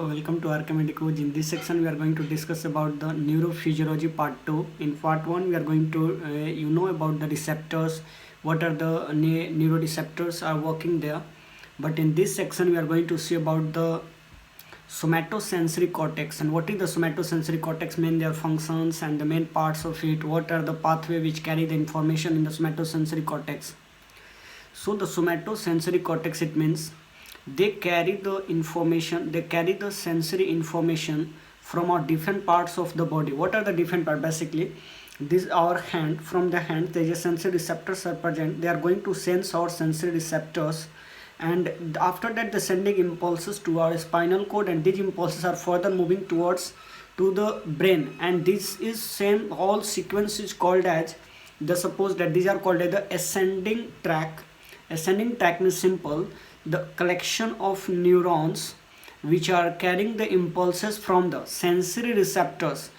welcome to Archimedic Coach. In this section, we are going to discuss about the neurophysiology part 2. In part 1, we are going to about the receptors, what are the neuroreceptors are working there. But in this section, we are going to see about the somatosensory cortex and what is the somatosensory cortex, main their functions and the main parts of it, what are the pathway which carry the information in the somatosensory cortex. So the somatosensory cortex, it means they carry the information, they carry the sensory information from our different parts of the body. What are the different parts? Basically, this our hand, from the hand there is a sensory receptors are present. They are going to sense our sensory receptors, and after that the sending impulses to our spinal cord, and these impulses are further moving towards to the brain, and this is same all sequence is called as the, suppose that these are called as the ascending track. Ascending track means simple, the collection of neurons which are carrying the impulses from the sensory receptors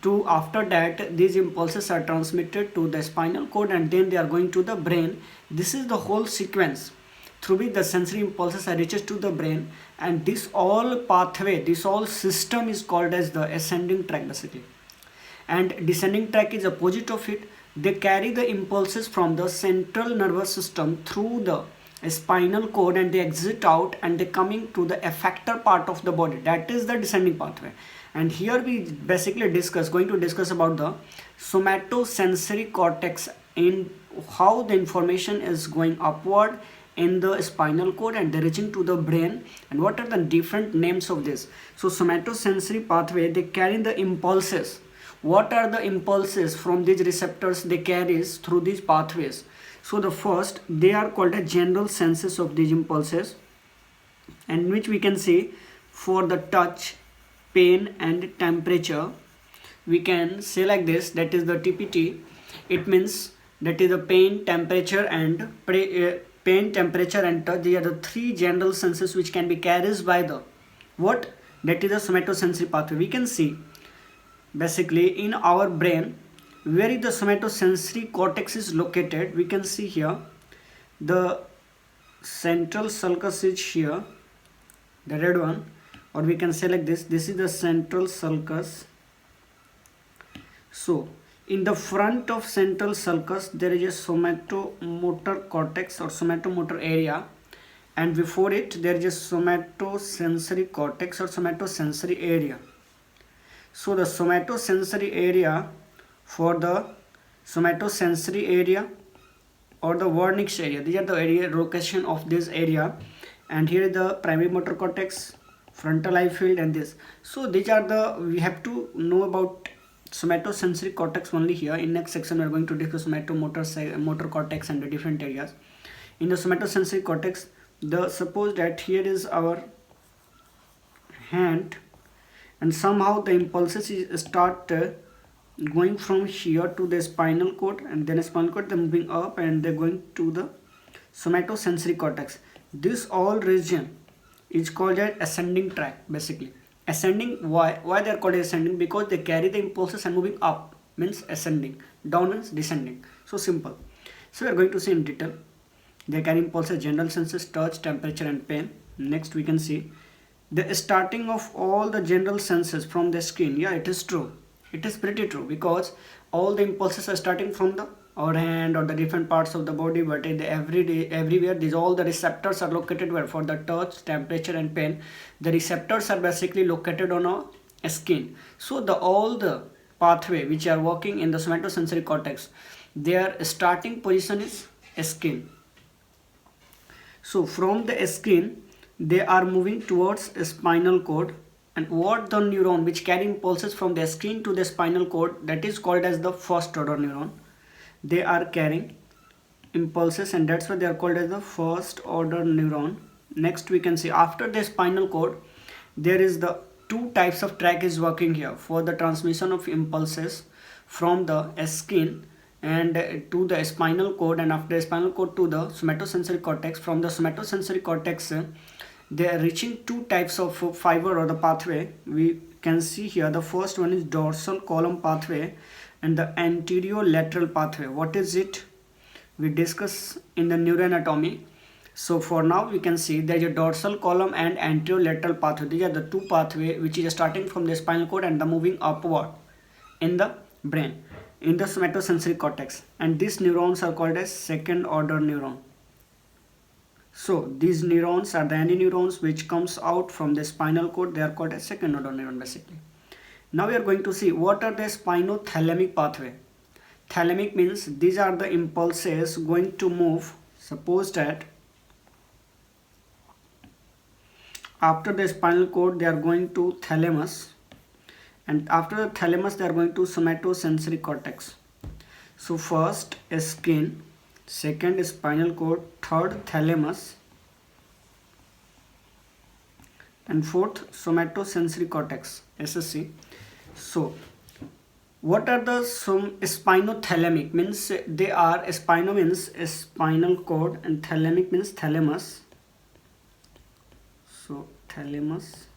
to, after that these impulses are transmitted to the spinal cord and then they are going to the brain. This is the whole sequence through which the sensory impulses are reaches to the brain, and this all pathway, this all system is called as the ascending track basically. And descending track is opposite of it. They carry the impulses from the central nervous system through the spinal cord and they exit out and they coming to the effector part of the body. That is the descending pathway. And here we basically going to discuss about the somatosensory cortex, in how the information is going upward in the spinal cord and they're reaching to the brain, and what are the different names of this. So somatosensory pathway, they carry the impulses. What are the impulses from these receptors they carries through these pathways? So the first, they are called as general senses of these impulses, and which we can see for the touch, pain and temperature. We can say like this, that is the TPT. It means that is the pain, temperature and pain, temperature and touch. They are the three general senses which can be carried by the what? That is the somatosensory pathway. We can see basically in our brain where is the somatosensory cortex is located. We can see here the central sulcus is here, the red one, or we can say like this, this is the central sulcus. So in the front of central sulcus there is a somatomotor cortex or somatomotor area, and before it there is a somatosensory cortex or somatosensory area. So the somatosensory area, for the somatosensory area or the Wernicke's area, these are the area location of this area, and here is the primary motor cortex, frontal eye field and this. So these are the, we have to know about somatosensory cortex only here. In next section we are going to discuss motor cortex and the different areas. In the somatosensory cortex, the suppose that here is our hand, and somehow the impulses start going from here to the spinal cord, and then spinal cord they're moving up and they're going to the somatosensory cortex. This all region is called as ascending track basically. Ascending, why they are called ascending? Because they carry the impulses and moving up means ascending, down means descending. So simple. So we are going to see in detail. They carry impulses, general senses, touch, temperature and pain. Next we can see the starting of all the general senses from the skin. Yeah, it is true. It is pretty true, because all the impulses are starting from the our hand or the different parts of the body, but in the everywhere these all the receptors are located where? For the touch, temperature and pain. The receptors are basically located on our skin. So the all the pathway which are working in the somatosensory cortex, their starting position is skin. So from the skin they are moving towards a spinal cord, and what the neuron which carry impulses from the skin to the spinal cord, that is called as the first order neuron. They are carrying impulses, and that's why they are called as the first order neuron. Next we can see after the spinal cord there is the two types of track is working here for the transmission of impulses from the skin and to the spinal cord, and after the spinal cord to the somatosensory cortex. From the somatosensory cortex they are reaching two types of fiber or the pathway. We can see here the first one is dorsal column pathway and the anterior lateral pathway. What is it? We discuss in the neuroanatomy. So for now we can see there is a dorsal column and anterolateral pathway. These are the two pathway which is starting from the spinal cord and the moving upward in the brain, in the somatosensory cortex, and these neurons are called as second order neuron. So these neurons are the any neurons which comes out from the spinal cord, they are called as second order neuron basically. Now we are going to see what are the spinothalamic pathway. Thalamic means these are the impulses going to move. Suppose that after the spinal cord they are going to thalamus, and after the thalamus they are going to somatosensory cortex. So first is skin, second is spinal cord, third thalamus, and fourth somatosensory cortex, SSC. So what are the spinothalamic means? They are spino means spinal cord and thalamic means thalamus. So thalamus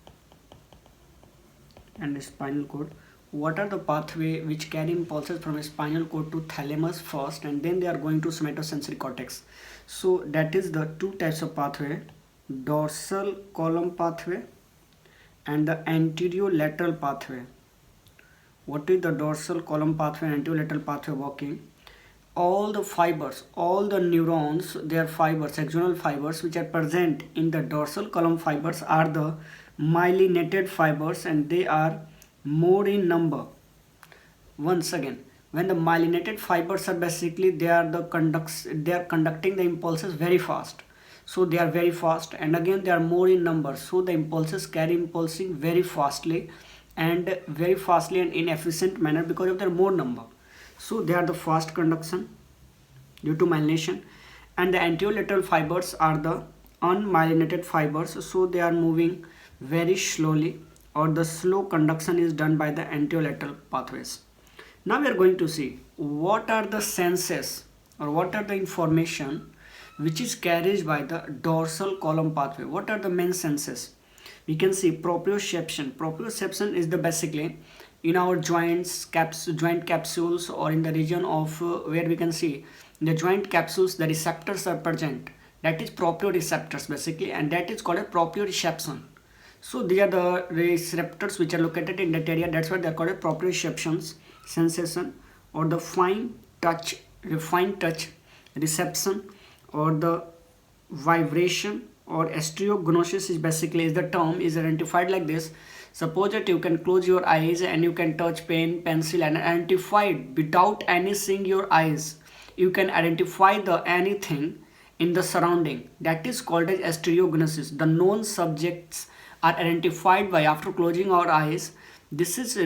and spinal cord. What are the pathway which carry impulses from spinal cord to thalamus first, and then they are going to somatosensory cortex? So that is the two types of pathway, dorsal column pathway and the anterolateral pathway. What is the dorsal column pathway and anterolateral pathway working? All the fibers, all the neurons, their fibers, axonal fibers which are present in the dorsal column fibers are the myelinated fibers, and they are more in number. Once again, when the myelinated fibers are basically they are conducting the impulses very fast. So they are very fast, and again they are more in number. So the impulses carry impulsing very fastly and in efficient manner because of their more number. So they are the fast conduction due to myelination, and the anterolateral fibers are the unmyelinated fibers, so they are moving very slowly, or the slow conduction is done by the anterolateral pathways. Now we are going to see what are the senses or what are the information which is carried by the dorsal column pathway. What are the main senses? We can see proprioception. Proprioception is the basically in our joint capsules, or in the region of where we can see in the joint capsules the receptors are present. That is proprioceptors basically, and that is called a proprioception. So these are the receptors which are located in that area. That's why they are called a proprioceptions, sensation, or the refined touch reception, or the vibration, or stereognosis is basically the term is identified like this. Suppose that you can close your eyes and you can touch pen, pencil, and identify it without any seeing your eyes. You can identify the anything in the surrounding. That is called as stereognosis. The known subjects are identified by after closing our eyes. This is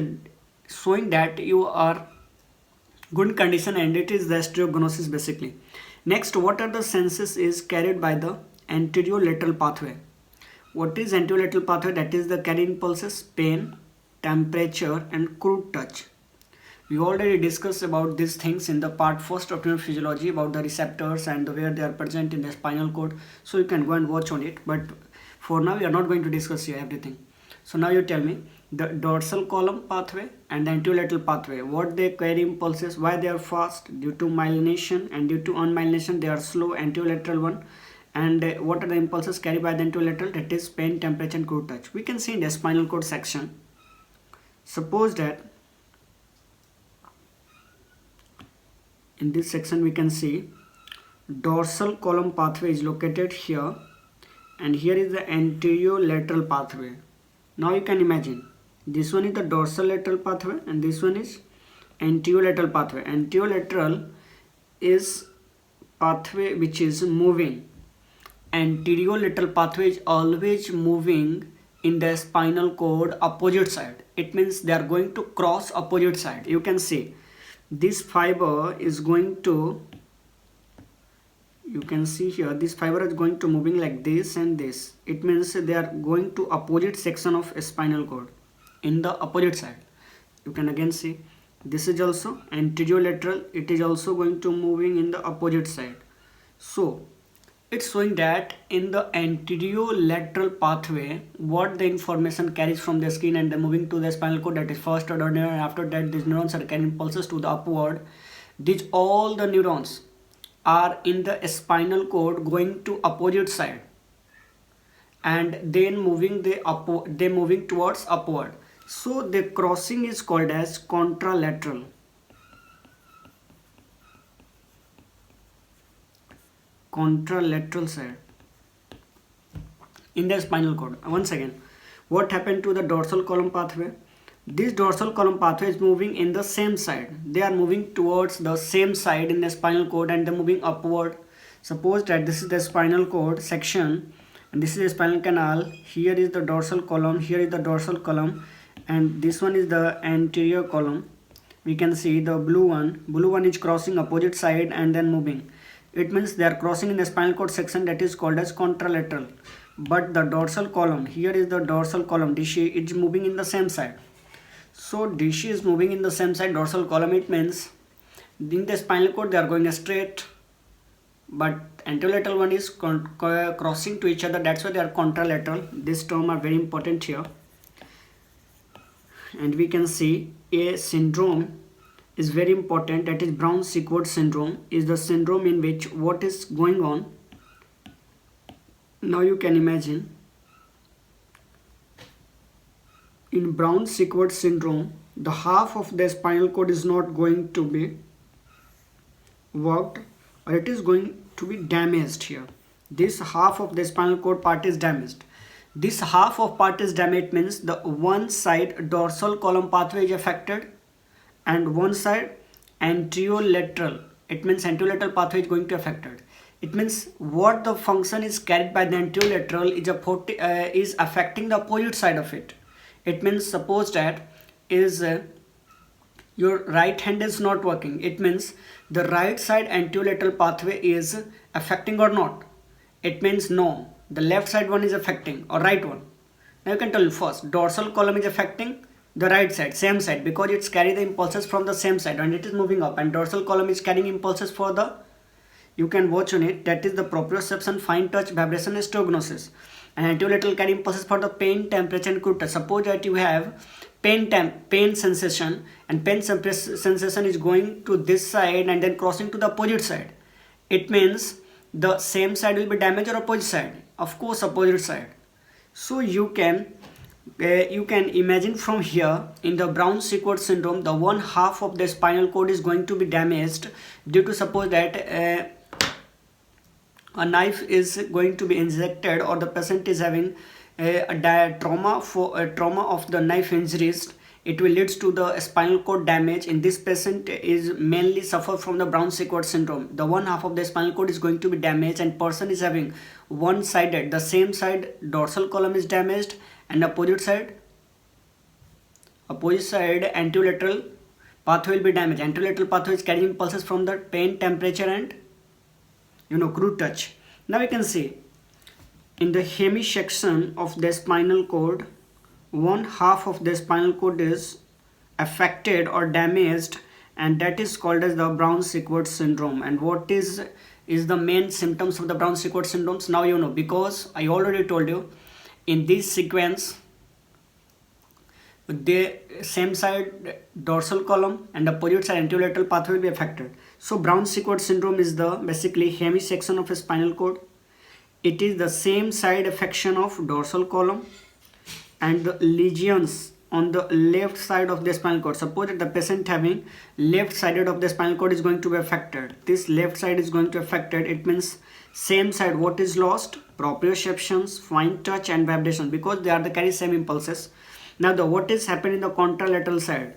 showing that you are good condition, and it is the stereognosis basically. Next, what are the senses is carried by the anterolateral pathway. What is anterolateral pathway? That is the carrying impulses, pain, temperature, and crude touch. We already discussed about these things in the part first of neurophysiology about the receptors and where they are present in the spinal cord. So you can go and watch on it. But for now we are not going to discuss here everything. So now you tell me the dorsal column pathway and the anterolateral pathway, what they carry impulses, why they are fast due to myelination, and due to unmyelination they are slow, anterolateral one, and what are the impulses carried by the anterolateral, that is pain, temperature, and crude touch. We can see in the spinal cord section. Suppose that in this section we can see dorsal column pathway is located here, and here is the anterolateral pathway. Now you can imagine this one is the dorsolateral pathway and this one is anterolateral pathway. Anterolateral is pathway which is moving. Anterolateral pathway is always moving in the spinal cord opposite side. It means they are going to cross opposite side. You can see this fiber is going to, you can see here this fiber is going to moving like this and this. It means they are going to opposite section of a spinal cord in the opposite side. You can again see this is also anterolateral. It is also going to moving in the opposite side. So it's showing that in the anterolateral pathway, what the information carries from the skin and the moving to the spinal cord, that is first order neuron. After that, these neurons are carrying impulses to the upward. These all the neurons are in the spinal cord going to opposite side, and then they moving towards upward. So the crossing is called as contralateral. Contralateral side in the spinal cord. Once again, what happened to the dorsal column pathway? This dorsal column pathway is moving in the same side. They are moving towards the same side in the spinal cord, and they're moving upward. Suppose that this is the spinal cord section and this is the spinal canal. Here is the dorsal column, here is the dorsal column, and this one is the anterior column. We can see the blue one is crossing opposite side and then moving. It means they are crossing in the spinal cord section, that is called as contralateral. But the dorsal column, here is the dorsal column, DC, it's moving in the same side. So DC is moving in the same side, dorsal column, it means in the spinal cord they are going straight, but anterolateral one is crossing to each other, that's why they are contralateral. This term are very important here. And we can see a syndrome is very important, that is Brown-Sequard syndrome is the syndrome in which what is going on. Now you can imagine, in Brown-Sequard syndrome, the half of the spinal cord is not going to be worked, or it is going to be damaged here. This half of the spinal cord part is damaged. This half of part is damaged means the one side dorsal column pathway is affected and one side anterolateral, it means anterolateral pathway is going to affected. It means what the function is carried by the anterolateral is affecting the opposite side of it. It means suppose that is your right hand is not working, it means the right side anterolateral pathway is affecting or not. It means no, the left side one is affecting or right one. Now you can tell first dorsal column is affecting the right side, same side, because it's carrying the impulses from the same side and it is moving up, and dorsal column is carrying impulses for the, you can watch on it, that is the proprioception, fine touch, vibration, stenosis. And anterolateral carry impulses for the pain, temperature and crude touch. Suppose that you have pain sensation, and pain sensation is going to this side and then crossing to the opposite side. It means the same side will be damaged or opposite side? Of course opposite side. So you can imagine from here, in the Brown-Sequard syndrome, the one half of the spinal cord is going to be damaged due to suppose that a knife is going to be injected, or the patient is having a trauma of the knife injuries. It will lead to the spinal cord damage. In this patient is mainly suffer from the Brown-Sequard syndrome. The one half of the spinal cord is going to be damaged, and person is having one-sided, the same side dorsal column is damaged, and opposite side anterolateral pathway will be damaged. Anterolateral pathway is carrying impulses from the pain, temperature and crude touch. Now we can see in the hemisection of the spinal cord, one half of the spinal cord is affected or damaged, and that is called as the Brown-Sequard syndrome. And what is the main symptoms of the Brown-Sequard syndromes? Now you know, because I already told you in this sequence the same side dorsal column and opposite side anterolateral pathway will be affected. So Brown-Sequard syndrome is the basically hemisection of a spinal cord. It is the same side affection of dorsal column and the lesions on the left side of the spinal cord. Suppose that the patient having left sided of the spinal cord is going to be affected. This left side is going to be affected. It means same side what is lost? Proprioceptions, fine touch and vibration, because they are the carry same impulses. Now what is happening in the contralateral side?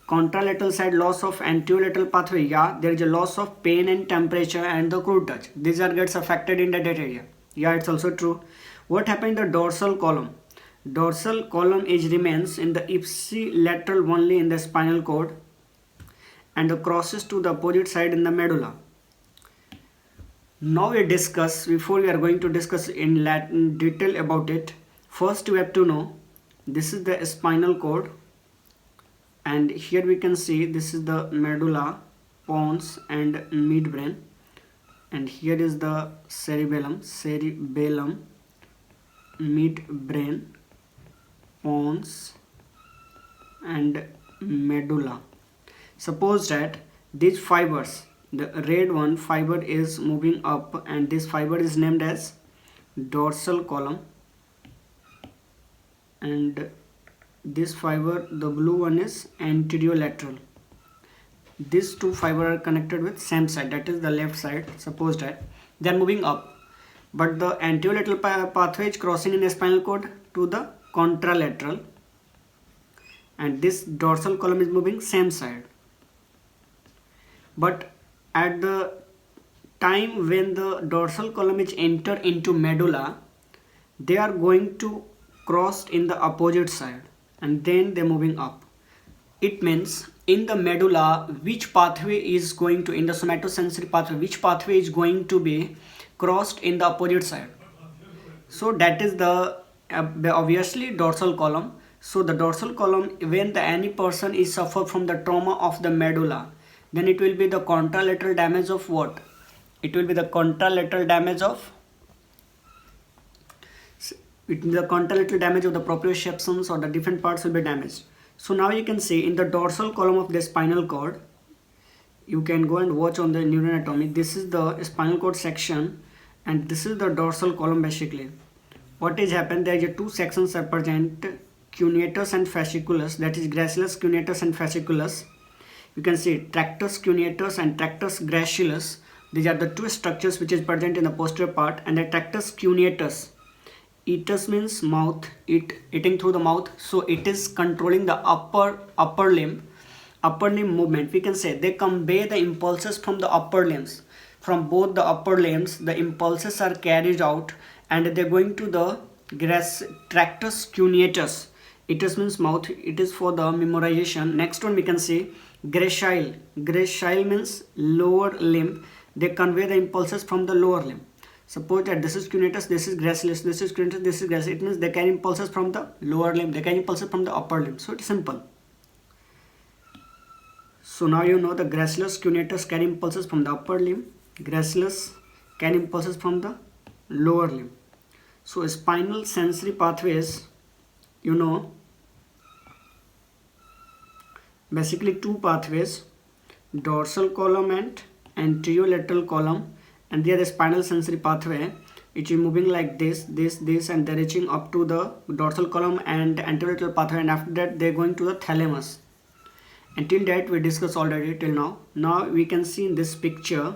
Contralateral side, loss of anterolateral pathway. Yeah, there is a loss of pain and temperature and the crude touch. These are gets affected in that area. Yeah, it's also true. What happened in the dorsal column? Dorsal column remains in the ipsilateral only in the spinal cord, and the crosses to the opposite side in the medulla. Now we discuss, before we are going to discuss in detail about it, first we have to know this is the spinal cord, and here we can see this is the medulla, pons and midbrain, and here is the cerebellum, midbrain, pons and medulla. Suppose that these fibers the red one fiber is moving up, and this fiber is named as dorsal column, and this fiber, the blue one, is anterolateral. These two fibers are connected with same side, that is the left side. Suppose that they are moving up, but the anterolateral pathway is crossing in the spinal cord to the contralateral, and this dorsal column is moving same side. But at the time when the dorsal column is enter into medulla, they are going to cross in the opposite side, and then they're moving up. It means in the medulla, which pathway is going to, in the somatosensory pathway, which pathway is going to be crossed in the opposite side? So that is the obviously dorsal column. So the dorsal column, when any person is suffer from the trauma of the medulla, then it will be the contralateral damage of what? It will be the contralateral damage of the proprioceptions, or the different parts will be damaged. So now you can see in the dorsal column of the spinal cord, you can go and watch on the neuroanatomy. This is the spinal cord section, and this is the dorsal column. Basically what is happened, there are two sections are present, cuneatus and fasciculus, that is gracilis, cuneatus and fasciculus. You can see tractus cuneatus and tractus gracilis. These are the two structures which is present in the posterior part. And the tractus cuneatus, eatus means mouth, eating through the mouth, so it is controlling the upper limb movement. We can say they convey the impulses from the upper limbs, from both the upper limbs. The impulses are carried out, and they're going to the tractus cuneatus. Eatus means mouth, it is for the memorization. Next one we can see gracile. Gracile means lower limb. They convey the impulses from the lower limb. Suppose that this is cuneatus, this is gracilis, this is cuneatus, this is gracilis. It means they carry impulses from the lower limb, they carry impulses from the upper limb. So it's simple. So now you know the gracilis, cuneatus carry impulses from the upper limb, gracilis carry impulses from the lower limb. So spinal sensory pathways, you know, basically two pathways, dorsal column and anterolateral column, and they are the spinal sensory pathway. It is moving like this, and they're reaching up to the dorsal column and anterolateral pathway, and after that they're going to the thalamus. Until that we discussed already till now. Now we can see in this picture,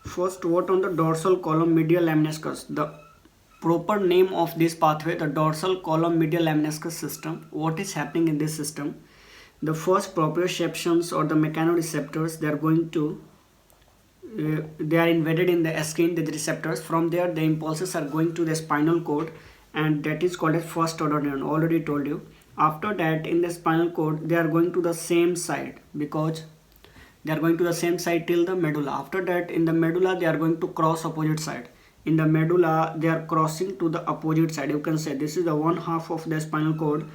first what on the dorsal column medial lemniscus, the proper name of this pathway, the dorsal column medial lemniscus system. What is happening in this system? The first proprioceptions or the mechanoreceptors, they are going to they are embedded in the skin, the receptors. From there the impulses are going to the spinal cord, and that is called as first order neuron, already told you. After that in the spinal cord they are going to the same side, because they are going to the same side till the medulla. After that in the medulla they are going to cross opposite side. In the medulla they are crossing to the opposite side. You can say this is the one half of the spinal cord,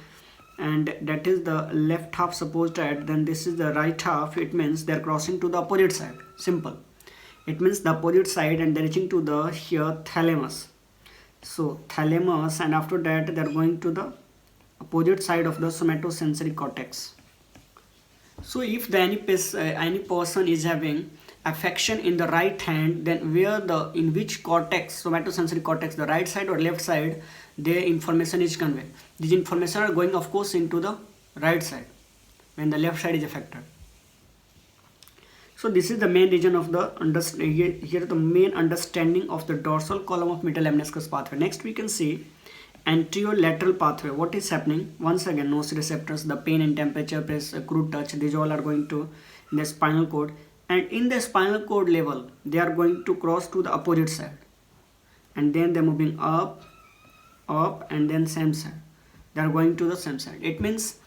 and that is the left half. Suppose that then this is the right half. It means they are crossing to the opposite side. Simple. It means the opposite side, and they're reaching to the here thalamus. So thalamus, and after that they are going to the opposite side of the somatosensory cortex. So if the any person is having affection in the right hand, then where the in which cortex, somatosensory cortex, the right side or left side, the information is conveyed. These information are going of course into the right side when the left side is affected. So this is the main region of the here the main understanding of the dorsal column of medial lemniscus pathway. Next we can see anterolateral pathway. What is happening? Once again, nociceptors, the pain and temperature, press, crude touch, these all are going to in the spinal cord, and in the spinal cord level they are going to cross to the opposite side, and then they're moving up, and then same side. They are going to the same side. It means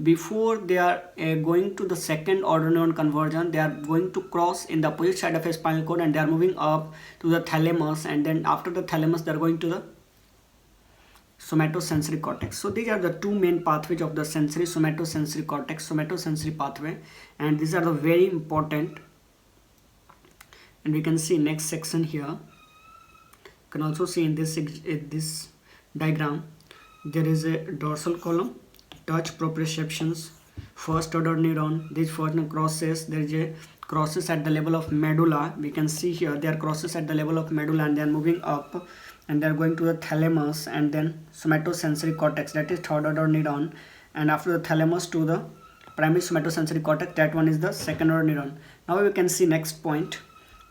before they are going to the second order neuron conversion, they are going to cross in the opposite side of a spinal cord, and they are moving up to the thalamus, and then after the thalamus they are going to the somatosensory cortex. So these are the two main pathways of the sensory, somatosensory cortex, somatosensory pathway, and these are the very important. And we can see next section here. You can also see in this diagram there is a dorsal column, touch, proprioceptions, first order neuron. This first crosses, there is a crosses at the level of medulla. We can see here they are crosses at the level of medulla, and they are moving up and they are going to the thalamus and then somatosensory cortex, that is third order neuron, and after the thalamus to the primary somatosensory cortex, that one is the second order neuron. Now we can see next point,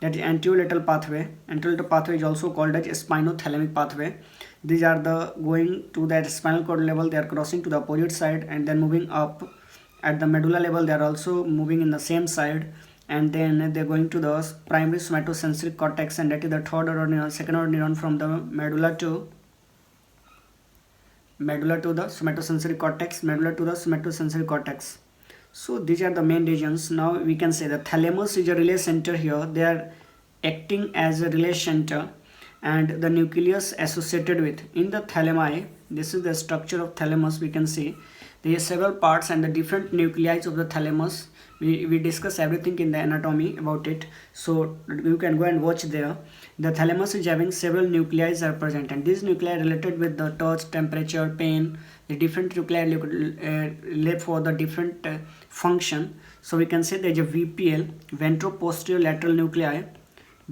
that is anterolateral pathway. Anterolateral pathway is also called as spinothalamic pathway. These are the going to that spinal cord level, they are crossing to the opposite side and then moving up at the medulla level, they are also moving in the same side, and then they're going to the primary somatosensory cortex, and that is the third order neuron, second order neuron from the medulla to the somatosensory cortex, medulla to the somatosensory cortex. So these are the main regions. Now we can say the thalamus is a relay center here. They are acting as a relay center, and the nucleus associated with in the thalami. This is the structure of thalamus. We can see there are several parts and the different nuclei of the thalamus. We discuss everything in the anatomy about it, so you can go and watch there. The thalamus is having several nuclei are present, and these nuclei are related with the touch, temperature, pain. The different nuclei relate for the different function. So we can say there is a VPL, ventroposterior lateral nuclei.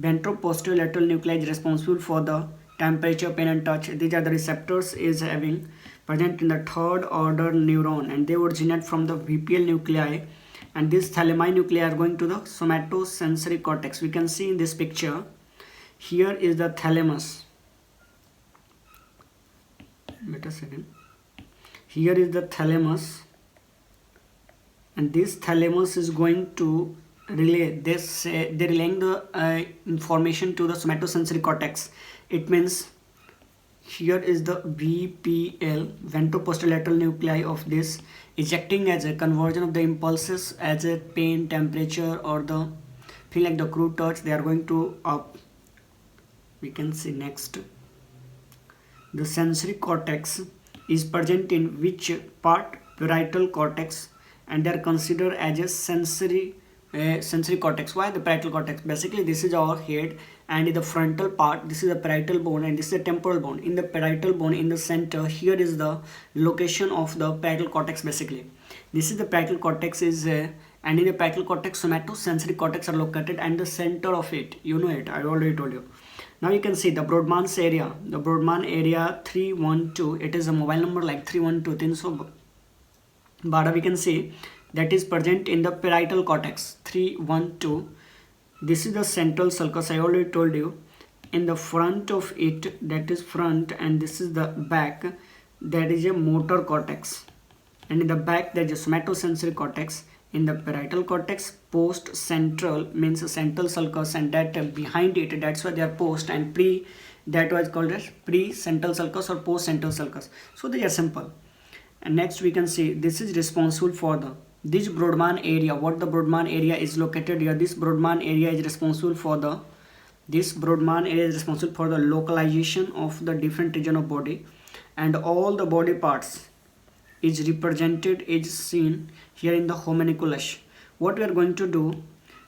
Ventroposterior lateral nuclei is responsible for the temperature, pain and touch. These are the receptors is having present in the third order neuron, and they originate from the VPL nuclei, and these thalami nuclei are going to the somatosensory cortex. We can see in this picture, here is the thalamus. Wait a second. Here is the thalamus, and this thalamus is going to relay this. They're relaying the information to the somatosensory cortex. It means here is the VPL, ventroposterior lateral nuclei of this, is acting as a conversion of the impulses as a pain, temperature, or the feel like the crude touch. They are going to up. We can see next. The sensory cortex is present in which part? Parietal cortex, and they are considered as a sensory cortex. Why the parietal cortex? Basically, this is our head, and in the frontal part, this is the parietal bone, and this is the temporal bone. In the parietal bone, in the center, here is the location of the parietal cortex. Basically, this is the parietal cortex is, and in the parietal cortex, somatosensory cortex are located, and the center of it, you know it, I already told you. Now you can see the Brodmann's area. The Brodmann area 312. It is a mobile number like 312. We can see that is present in the parietal cortex 312. This is the central sulcus. I already told you. In the front of it, that is front, and this is the back, that is a motor cortex, and in the back there is a somatosensory cortex. In the parietal cortex, post central means a central sulcus, and that behind it, that's why they are post, and pre, that was called as pre central sulcus or post central sulcus. So they are simple. And next we can see this is responsible for the this Brodmann area. What the Brodmann area is located here? This Brodmann area is responsible for the localization of the different region of body, and all the body parts is represented, is seen here in the homunculus. What we are going to do,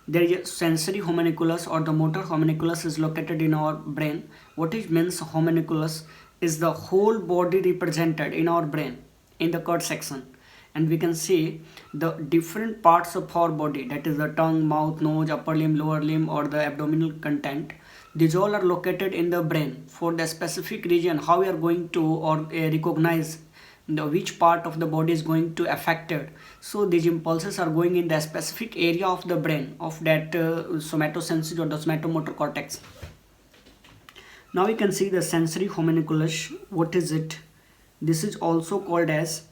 there is a sensory homunculus or the motor homunculus is located in our brain. What it means, homunculus is the whole body represented in our brain in the cord section, and we can see the different parts of our body, that is the tongue, mouth, nose, upper limb, lower limb, or the abdominal content. These all are located in the brain. For the specific region, how we are going to or recognize which part of the body is going to affected. So these impulses are going in the specific area of the brain of that somatosensory or the somatomotor cortex. Now we can see the sensory homunculus. What is it? This is also called as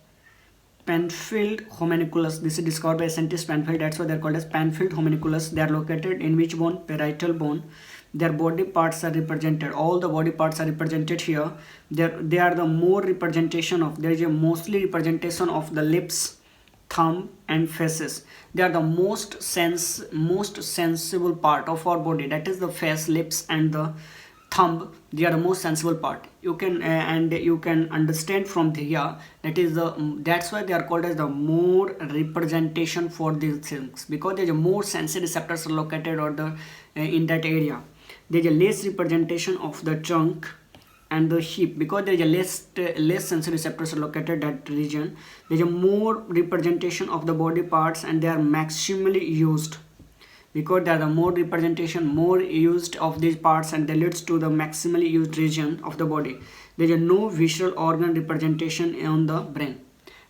Penfield homunculus. This is discovered by scientist Penfield. That's why they are called as Penfield homunculus. They are located in which bone? Parietal bone. Their body parts are represented. All the body parts are represented here. They are the more representation of. There is a mostly representation of the lips, thumb, and faces. They are the most sensible part of our body. That is the face, lips, and the thumb. They are the most sensible part. You can and you can understand from here. That's why they are called as the more representation for these things, because there is a more sensory receptors are located or the in that area. There is a less representation of the trunk and the hip, because there is a less sensory receptors are located at that region, there is a more representation of the body parts and they are maximally used. Because there are the more representation, more used of these parts, and that leads to the maximally used region of the body. There is no visual organ representation on the brain.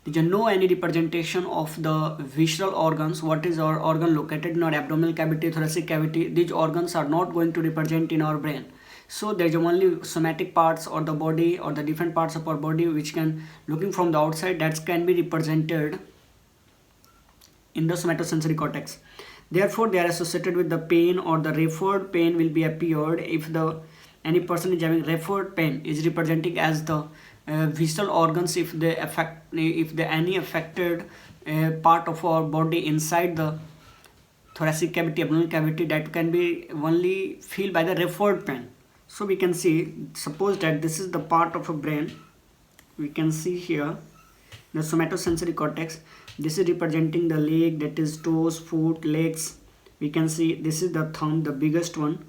There is no any representation of the visual organs. What is our organ located in our abdominal cavity, thoracic cavity? These organs are not going to represent in our brain. So there is only somatic parts or the body or the different parts of our body which can, looking from the outside, that can be represented in the somatosensory cortex. Therefore, they are associated with the pain, or the referred pain will be appeared if the any person is having referred pain is representing as the visual organs. If they any affected part of our body inside the thoracic cavity, abdominal cavity, that can be only feel by the referred pain. So we can see, suppose that this is the part of a brain. We can see here the somatosensory cortex. This is representing the leg, that is toes, foot, legs. We can see this is the thumb, the biggest one.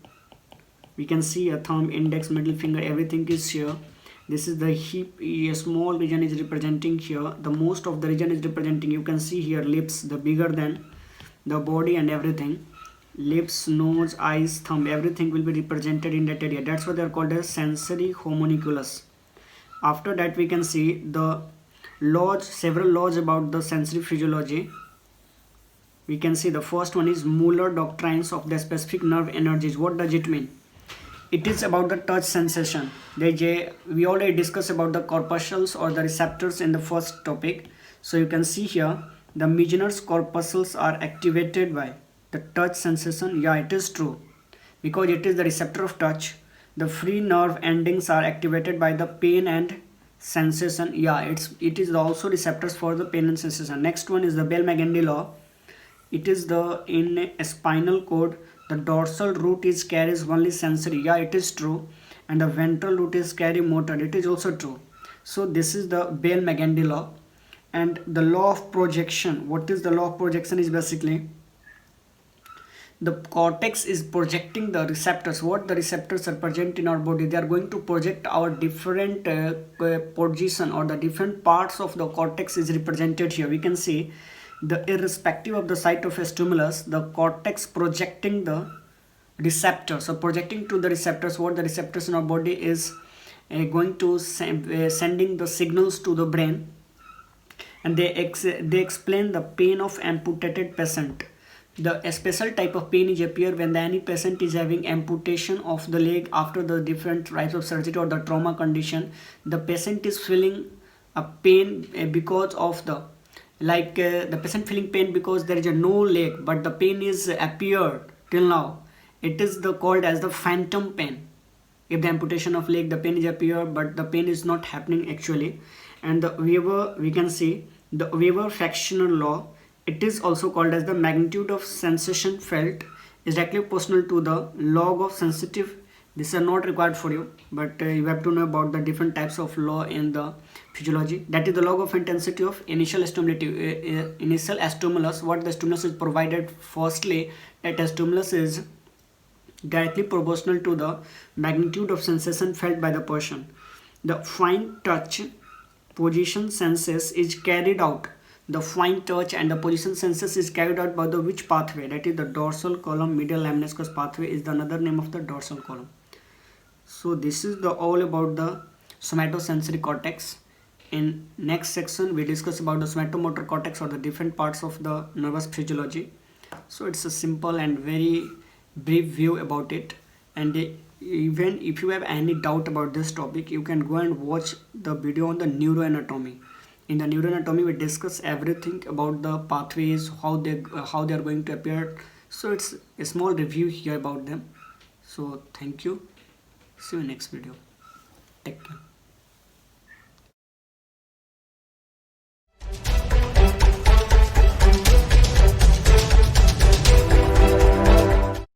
We can see a thumb, index, middle finger, everything is here. This is the hip, a small region is representing here. The most of the region is representing, you can see here, lips, the bigger than the body and everything. Lips, nose, eyes, thumb, everything will be represented in that area. That's why they are called as sensory homunculus. After that, we can see the laws, several laws about the sensory physiology. We can see the first one is Muller doctrines of the specific nerve energies. What does it mean? It is about the touch sensation. We already discussed about the corpuscles or the receptors in the first topic. So you can see here the Meissner's corpuscles are activated by the touch sensation. Yeah, it is true, because it is the receptor of touch. The free nerve endings are activated by the pain and sensation. Yeah, it is also receptors for the pain and sensation. Next one is the Bell-Magendie law. It is the in a spinal cord, the dorsal root is carries only sensory. Yeah, it is true. And the ventral root is carry motor. It is also true. So this is the Bell-Magendie law. And the law of projection. What is the law of projection? Is basically the cortex is projecting the receptors. What the receptors are present in our body, they are going to project our different position, or the different parts of the cortex is represented here. We can see the irrespective of the site of a stimulus, the cortex projecting the receptors. So projecting to the receptors, what the receptors in our body is going to sending the signals to the brain, and they explain the pain of amputated patient. A special type of pain is appear when any patient is having amputation of the leg after the different types of surgery or the trauma condition. The patient is feeling a pain because of the patient feeling pain because there is no leg, but the pain is appeared till now. It is called as the phantom pain. If the amputation of leg, the pain is appear, but the pain is not happening actually. And the Weber, we can see the Weber fractional law. It is also called as the magnitude of sensation felt is directly proportional to the log of sensitive. These are not required for you, but you have to know about the different types of law in the physiology. That is the log of intensity of initial stimulus. What the stimulus is provided. Firstly, that the stimulus is directly proportional to the magnitude of sensation felt by the person. The fine touch position senses is carried out. The fine touch and the position senses is carried out by the which pathway? That is the dorsal column medial lemniscus pathway is the another name of the dorsal column. So this is all about the somatosensory cortex. In next section we discuss about the somatomotor cortex, or the different parts of the nervous physiology. So it's a simple and very brief view about it. And even if you have any doubt about this topic, you can go and watch the video on the neuroanatomy. In the neuroanatomy, we discuss everything about the pathways, how they are going to appear. So it's a small review here about them. So thank you. See you next video. Take care.